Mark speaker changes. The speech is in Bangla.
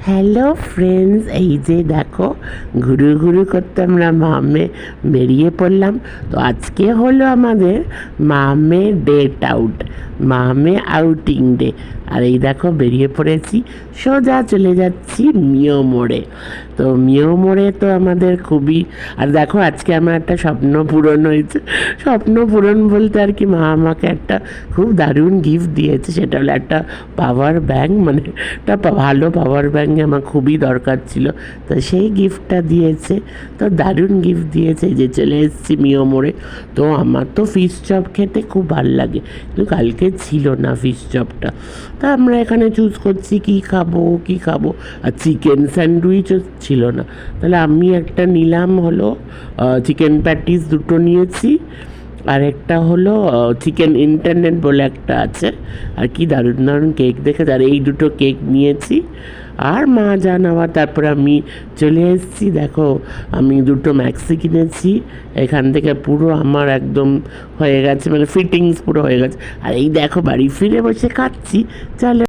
Speaker 1: হ্যালো ফ্রেন্ডস, এই যে দেখো ঘুরু ঘুরু করতে আমরা মামে বেরিয়ে পড়লাম। তো আজকে হলো আমাদের মামে ডেট আউট, মামে আউটিং ডে। আর এই দেখো বেরিয়ে পড়েছি, সোজা চলে যাচ্ছি মিও মোড়ে। তো মিও মোড়ে তো আমাদের খুবই, আর দেখো আজকে আমার একটা স্বপ্ন পূরণ হয়েছে। স্বপ্ন পূরণ বলতে আর কি, মা আমাকে একটা খুব দারুণ গিফট দিয়েছে, সেটা হলো একটা পাওয়ার ব্যাংক, মানে একটা ভালো পাওয়ার ব্যাংক আমার খুবই দরকার ছিল। তো সেই গিফটটা দিয়েছে, তো দারুণ গিফট দিয়েছে। যে চলে এসেছি মিও মোড়ে। তো আমার তো ফিশ চপ খেতে খুব ভালো লাগে, কিন্তু কালকে ছিল না ফিশ চপটা। তা আমরা এখানে চুজ করছি কী খাবো, আর চিকেন স্যান্ডউইচও ছিল না। তাহলে আমি একটা নিলাম হলো চিকেন প্যাটিস দুটো নিয়েছি, আর একটা হলো চিকেন ইন্টারনেট বলে একটা আছে, আর কি দারুণ দারুণ কেক দেখে, আর এই দুটো কেক নিয়েছি। আর মা যা নেওয়া, তারপর আমি চলে এসেছি। দেখো আমি দুটো ম্যাক্সি কিনেছি এখান থেকে, পুরো আমার একদম হয়ে গেছে, মানে ফিটিংস পুরো হয়ে গেছে। আর এই দেখো বাড়ি ফিরে বসে খাচ্ছি। চলো।